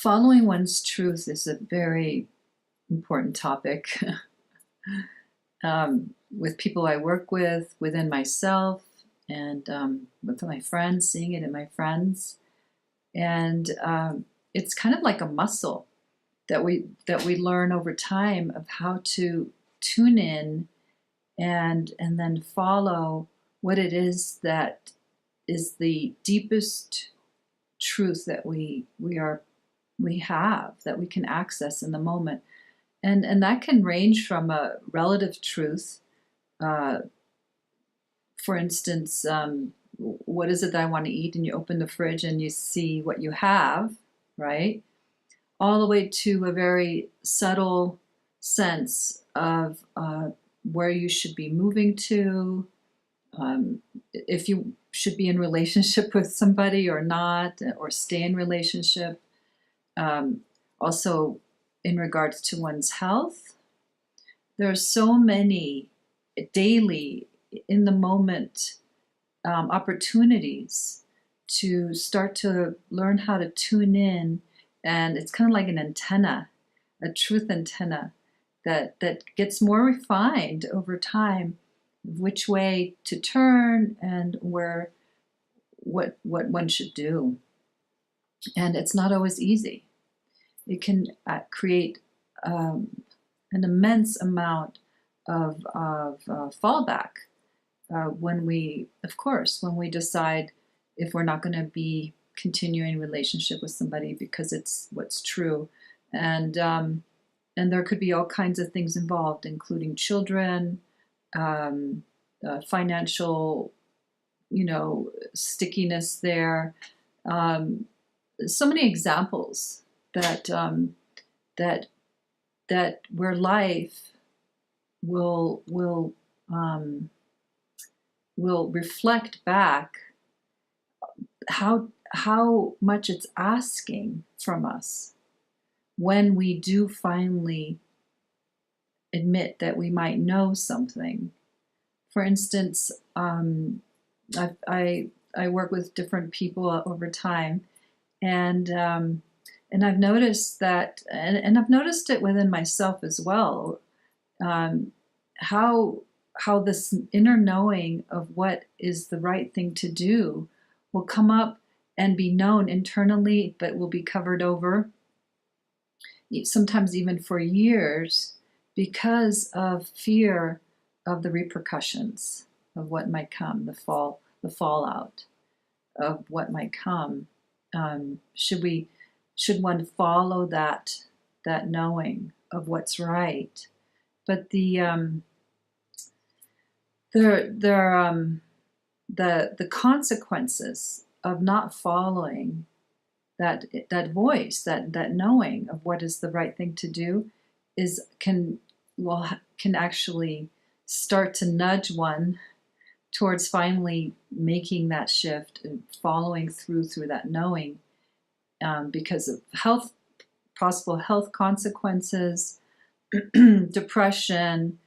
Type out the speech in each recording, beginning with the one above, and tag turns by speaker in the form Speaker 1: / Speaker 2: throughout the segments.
Speaker 1: Following one's truth is a very important topic with people I work with, within myself, and with my friends, seeing it in my friends. And it's kind of like a muscle that we learn over time of how to tune in and then follow what it is that is the deepest truth that we have, that we can access in the moment. And that can range from a relative truth. Uh, for instance, what is it that I want to eat? And you open the fridge and you see what you have, right? All the way to a very subtle sense of where you should be moving to, if you should be in relationship with somebody or not, or stay in relationship. Um, Also, in regards to one's health, there are so many daily, in the moment opportunities to start to learn how to tune in. And it's kind of like an antenna, a truth antenna that gets more refined over time, which way to turn and where what one should do. And it's not always easy. It can create an immense amount of fallback when we, of course, when we decide if we're not going to be continuing relationship with somebody because it's what's true. And there could be all kinds of things involved, including children, financial, stickiness there. So many examples that that that where life will reflect back how much it's asking from us when we do finally admit that we might know something. For instance, I work with different people over time, and I've noticed that, and I've noticed it within myself as well, um, how this inner knowing of what is the right thing to do will come up and be known internally, but will be covered over, sometimes even for years, because of fear of the repercussions of what might come, the fallout of what might come. Should one follow that knowing of what's right? But the consequences of not following that voice, that knowing of what is the right thing to do, can actually start to nudge one towards finally making that shift and following through that knowing, because of possible health consequences, depression,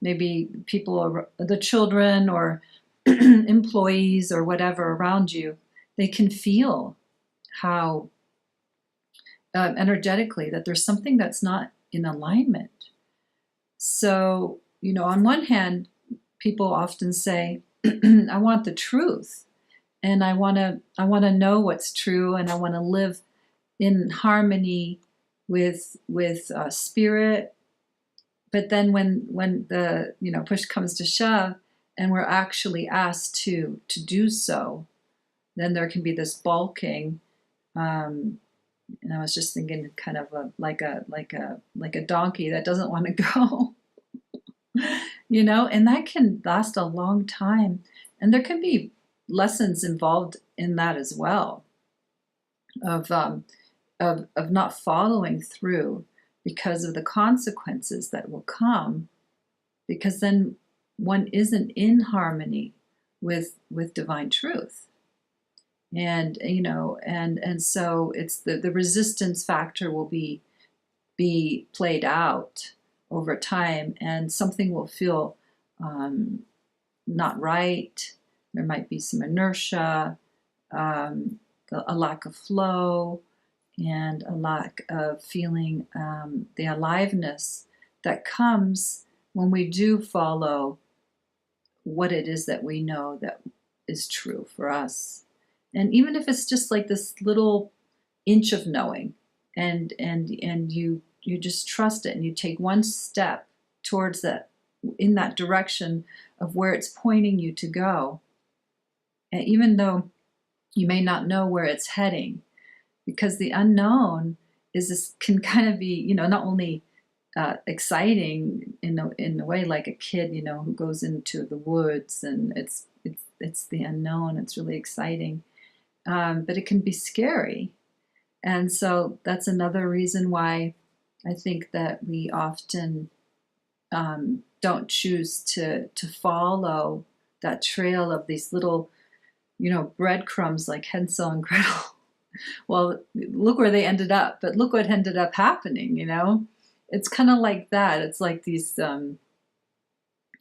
Speaker 1: maybe the children or employees or whatever around you, they can feel how energetically that there's something that's not in alignment. So, on one hand, people often say, I want the truth, and I want to know what's true, and I want to live in harmony with spirit. But then when the push comes to shove, and we're actually asked to do so, then there can be this balking. And I was just thinking, kind of like a donkey that doesn't want to go, and that can last a long time. And there can be lessons involved in that as well, of not following through because of the consequences that will come, because then one isn't in harmony with divine truth. And and so it's the resistance factor will be played out over time, and something will feel not right. There might be some inertia, a lack of flow, and a lack of feeling the aliveness that comes when we do follow what it is that we know that is true for us. And even if it's just like this little inch of knowing, and you just trust it, and you take one step towards that, in that direction of where it's pointing you to go, and even though you may not know where it's heading, because the unknown is this, can kind of be, not only exciting in a way, like a kid, who goes into the woods, and it's the unknown. It's really exciting, but it can be scary. And so that's another reason why I think that we often don't choose to follow that trail of these little, breadcrumbs, like Hansel and Gretel. Well, look where they ended up, but look what ended up happening, It's kind of like that. It's like these,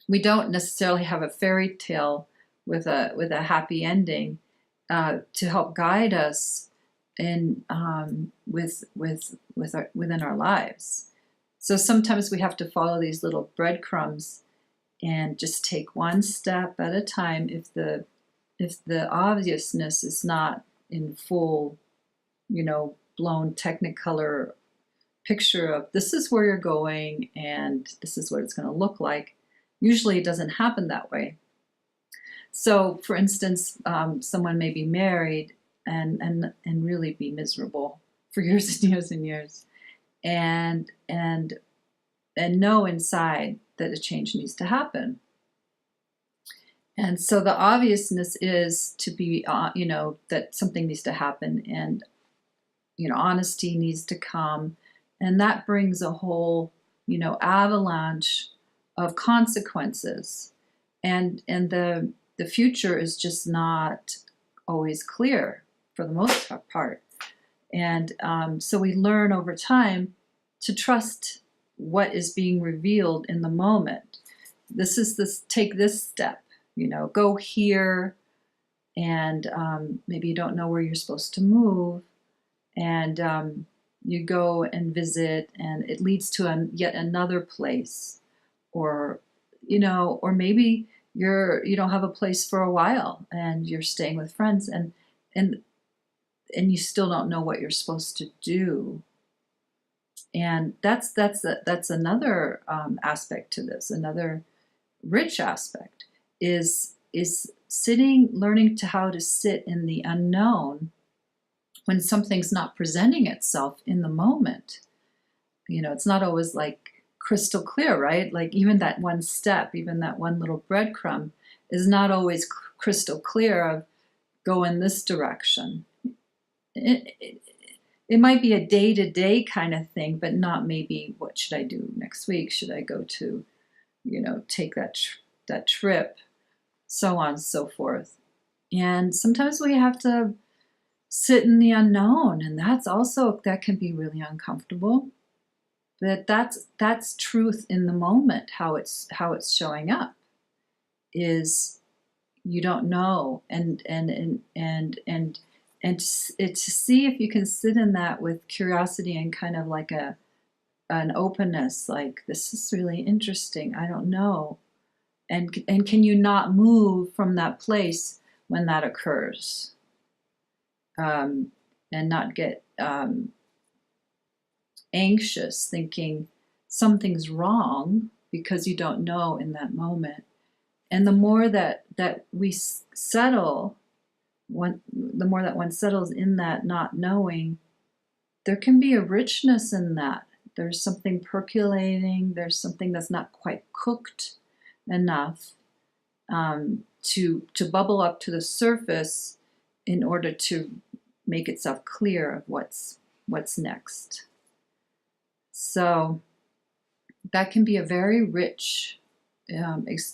Speaker 1: we don't necessarily have a fairy tale with a happy ending to help guide us in within our lives. So sometimes we have to follow these little breadcrumbs and just take one step at a time if the obviousness is not in full, blown technicolor picture of this is where you're going and this is what it's going to look like. Usually it doesn't happen that way. So for instance, someone may be married and really be miserable for years and years and years, and know inside that a change needs to happen. And so the obviousness is to be, that something needs to happen, and honesty needs to come, and that brings a whole, avalanche of consequences, and the future is just not always clear for the most part, and so we learn over time to trust what is being revealed in the moment. Take this step, go here, and maybe you don't know where you're supposed to move, and you go and visit, and it leads to yet another place, or or maybe you don't have a place for a while, and you're staying with friends, and you still don't know what you're supposed to do. And that's another aspect to this. Another rich aspect is learning how to sit in the unknown when something's not presenting itself in the moment. It's not always like crystal clear, right? Like even that one step, even that one little breadcrumb is not always crystal clear of go in this direction. It might be a day-to-day kind of thing, but not maybe what should I do next week? Should I go to, take that trip, so on and so forth. And sometimes we have to sit in the unknown, and that can be really uncomfortable. But that's truth in the moment. How it's showing up is you don't know, and to see if you can sit in that with curiosity and kind of like an openness, like this is really interesting. I don't know, and can you not move from that place when that occurs, and not get anxious, thinking something's wrong because you don't know in that moment. And the more that we settle, the more that one settles in that not knowing, there can be a richness in that. There's something percolating. There's something that's not quite cooked enough to bubble up to the surface in order to make itself clear of what's next. So that can be a very rich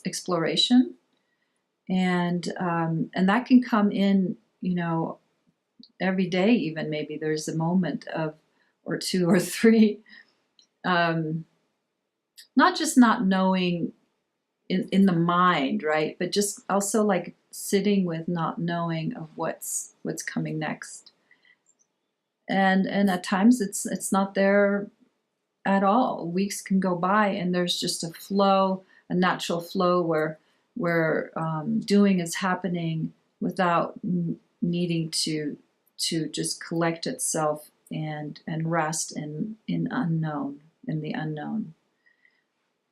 Speaker 1: exploration, and that can come in, every day. Even maybe there's a moment of, or two or three, not just not knowing in the mind, right? But just also like sitting with not knowing of what's coming next. and at times it's not there at all. Weeks can go by, and there's just a flow, a natural flow where doing is happening without needing to just collect itself and rest in unknown, in the unknown.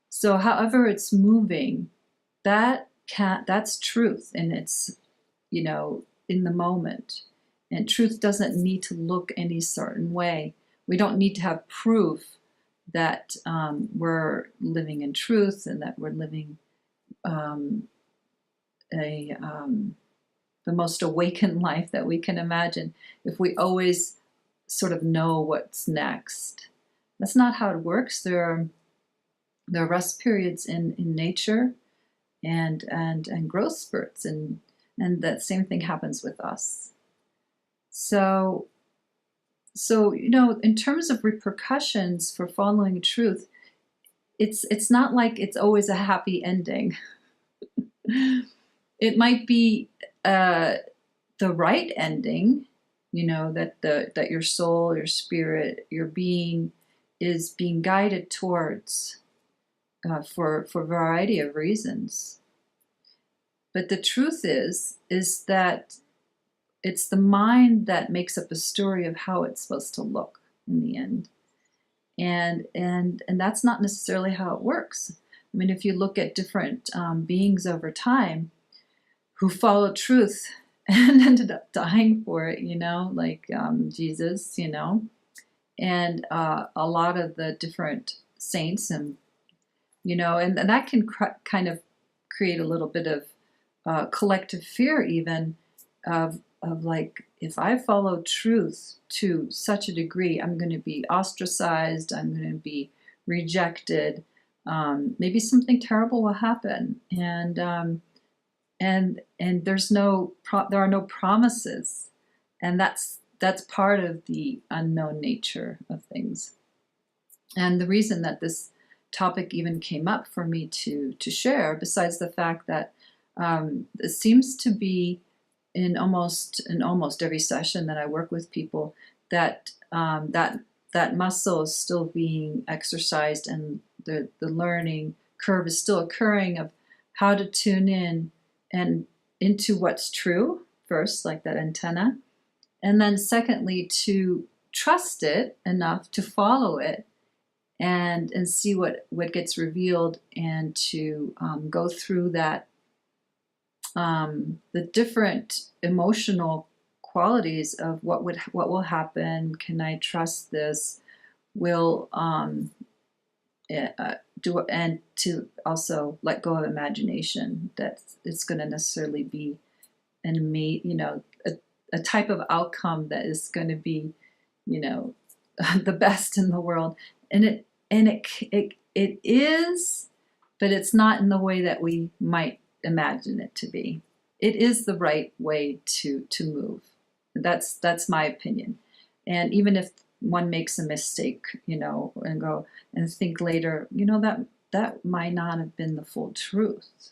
Speaker 1: So however it's moving, that's truth, and it's, in the moment. And truth doesn't need to look any certain way. We don't need to have proof that we're living in truth and that we're living a the most awakened life that we can imagine if we always sort of know what's next. That's not how it works. There are rest periods in nature and growth spurts, and that same thing happens with us. So in terms of repercussions for following truth, it's not like it's always a happy ending. It might be the right ending, that your soul, your spirit, your being is being guided towards for a variety of reasons. But the truth is that it's the mind that makes up a story of how it's supposed to look in the end. And that's not necessarily how it works. I mean, if you look at different beings over time who followed truth and ended up dying for it, like Jesus, and a lot of the different saints, and that can kind of create a little bit of collective fear, even of like, if I follow truth to such a degree, I'm going to be ostracized, I'm going to be rejected, maybe something terrible will happen, and there are no promises, and that's part of the unknown nature of things. And the reason that this topic even came up for me to share, besides the fact that it seems to be in almost every session that I work with people, that that muscle is still being exercised, and the learning curve is still occurring of how to tune in and into what's true first, like that antenna, and then secondly to trust it enough to follow it and see what gets revealed, and to go through that the different emotional qualities of what will happen. Can I trust this? Will do, and to also let go of imagination that it's going to necessarily be a type of outcome that is going to be the best in the world, and it is, but it's not in the way that we might imagine it to be. It is the right way to move. That's my opinion. And even if one makes a mistake, and go and think later, that might not have been the full truth.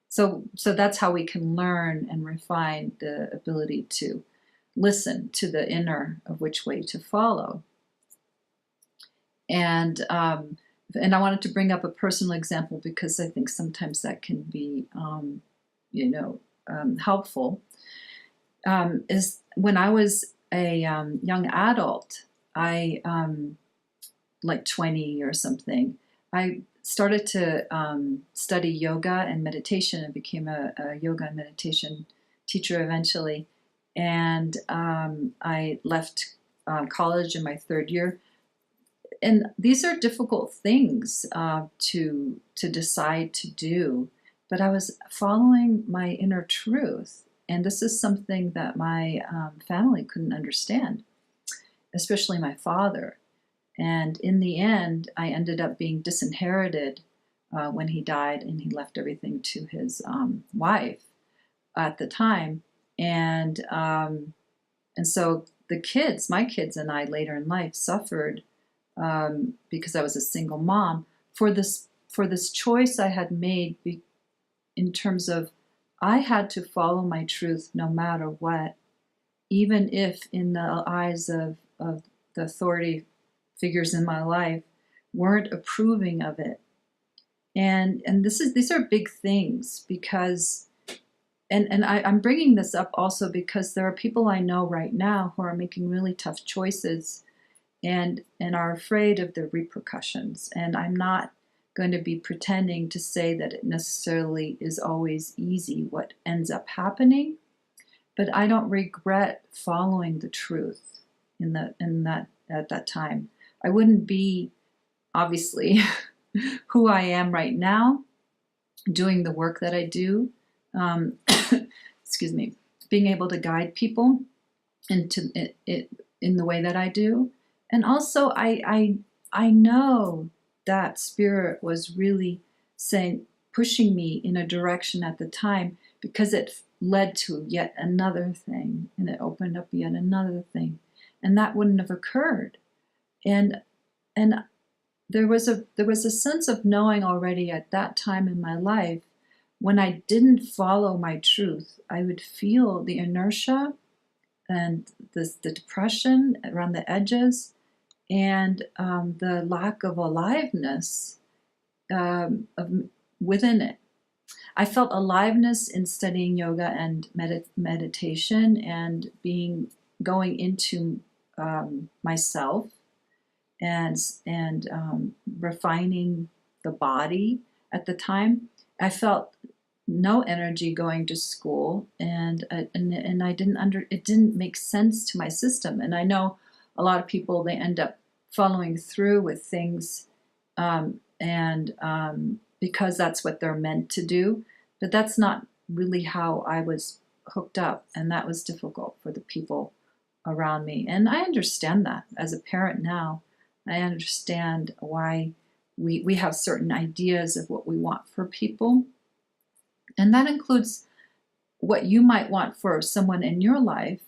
Speaker 1: So that's how we can learn and refine the ability to listen to the inner of which way to follow. And I wanted to bring up a personal example because I think sometimes that can be, helpful. Is when I was a young adult, I like 20 or something, I started to study yoga and meditation, and became a yoga and meditation teacher eventually. And I left college in my third year. And these are difficult things to decide to do, but I was following my inner truth, and this is something that my family couldn't understand, especially my father. And in the end, I ended up being disinherited when he died, and he left everything to his wife at the time, and so my kids and I later in life suffered. Because I was a single mom, for this choice I had made, in terms of I had to follow my truth no matter what, even if in the eyes of of the authority figures in my life weren't approving of it. And these are big things because, I'm bringing this up also because there are people I know right now who are making really tough choices and are afraid of the repercussions. And I'm not going to be pretending to say that it necessarily is always easy what ends up happening, but I don't regret following the truth at that time. I wouldn't be, obviously, who I am right now, doing the work that I do, excuse me, being able to guide people into it in the way that I do. And also, I know that Spirit was really pushing me in a direction at the time, because it led to yet another thing, and it opened up yet another thing, and that wouldn't have occurred. And there was a sense of knowing already at that time in my life, when I didn't follow my truth, I would feel the inertia and the depression around the edges, and the lack of aliveness within it. I felt aliveness in studying yoga and meditation and going into myself and refining the body at the time. I felt no energy going to school, and I didn't it didn't make sense to my system. And I know a lot of people, they end up following through with things, because that's what they're meant to do. But that's not really how I was hooked up, and that was difficult for the people around me. And I understand that as a parent now. I understand why we have certain ideas of what we want for people. And that includes what you might want for someone in your life,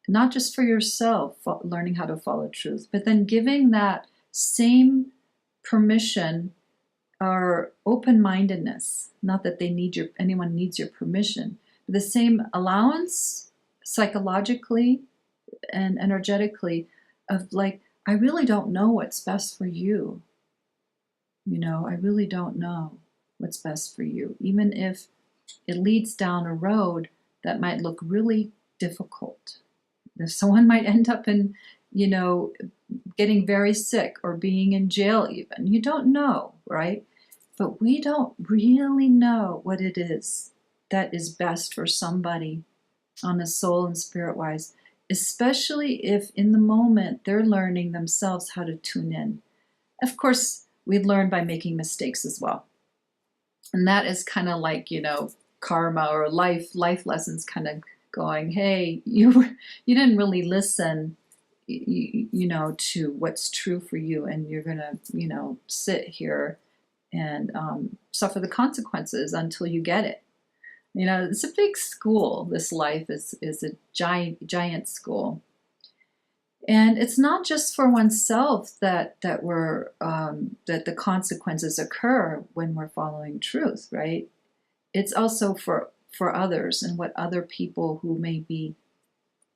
Speaker 1: not just for yourself, learning how to follow truth, but then giving that same permission or open-mindedness, not that anyone needs your permission, but the same allowance psychologically and energetically of like, I really don't know what's best for you. I really don't know what's best for you, even if it leads down a road that might look really difficult. If someone might end up in, getting very sick or being in jail even, you don't know, right? But we don't really know what it is that is best for somebody on a soul and spirit wise, especially if in the moment they're learning themselves how to tune in. Of course, we learn by making mistakes as well. And that is kind of like, karma or life lessons, kind of going, hey, you didn't really listen, to what's true for you, and you're going to, sit here and suffer the consequences until you get it. It's a big school. This life is a giant school. And it's not just for oneself that the consequences occur when we're following truth, right? It's also for others, and what other people who may be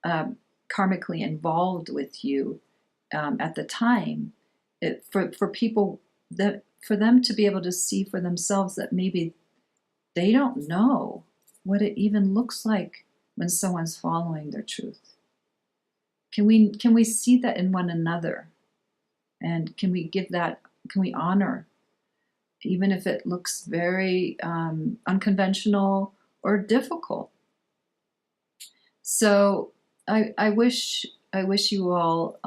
Speaker 1: karmically involved with you at the time. For people for them to be able to see for themselves that maybe they don't know what it even looks like when someone's following their truth. Can we see that in one another? And can we honor, even if it looks very unconventional or difficult? So I wish you all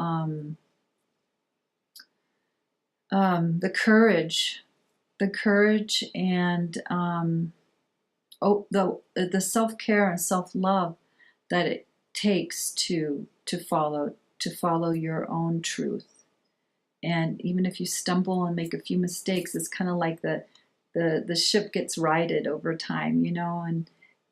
Speaker 1: the courage and the self-care and self-love that it takes to follow your own truth. And even if you stumble and make a few mistakes, it's kind of like the ship gets righted over time,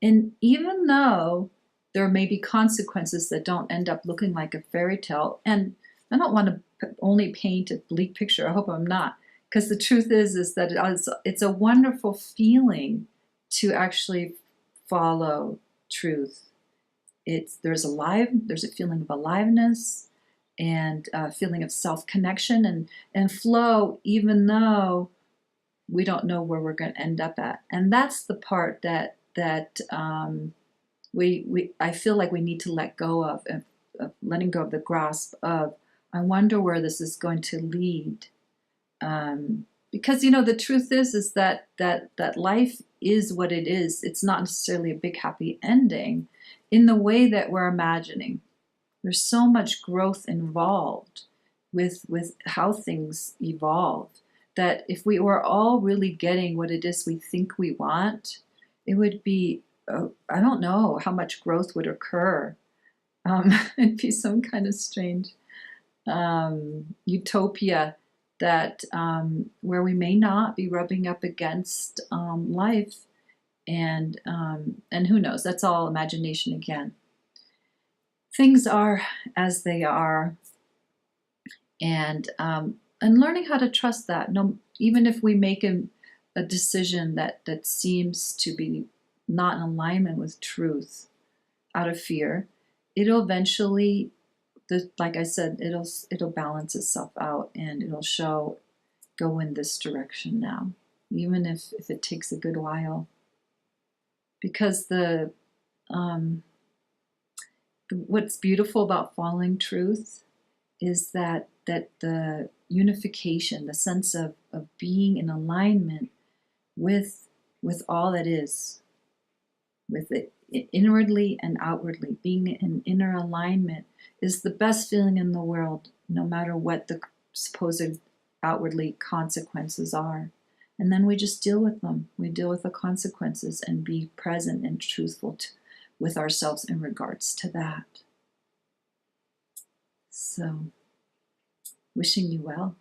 Speaker 1: and even though there may be consequences that don't end up looking like a fairy tale, and I don't want to only paint a bleak picture. I hope I'm not, because the truth is that it's a wonderful feeling to actually follow truth. There's a feeling of aliveness. and feeling of self-connection and flow, even though we don't know where we're going to end up at. And that's the part that I feel like we need to let go of letting go of the grasp of, I wonder where this is going to lead. Because the truth is that life is what it is. It's not necessarily a big happy ending in the way that we're imagining. There's so much growth involved with how things evolve, that if we were all really getting what it is we think we want, it would be, I don't know how much growth would occur. It'd be some kind of strange utopia that where we may not be rubbing up against life, and who knows? That's all imagination again. Things are as they are, and learning how to trust that. No, even if we make a decision that seems to be not in alignment with truth, out of fear, it'll eventually, like I said, it'll balance itself out, and it'll go in this direction now, even if it takes a good while. Because what's beautiful about following truth is that the unification, the sense of being in alignment with all that is, with it inwardly and outwardly, being in inner alignment is the best feeling in the world, no matter what the supposed outwardly consequences are. And then we just deal with them. We deal with the consequences and be present and truthful with ourselves in regards to that. So, wishing you well.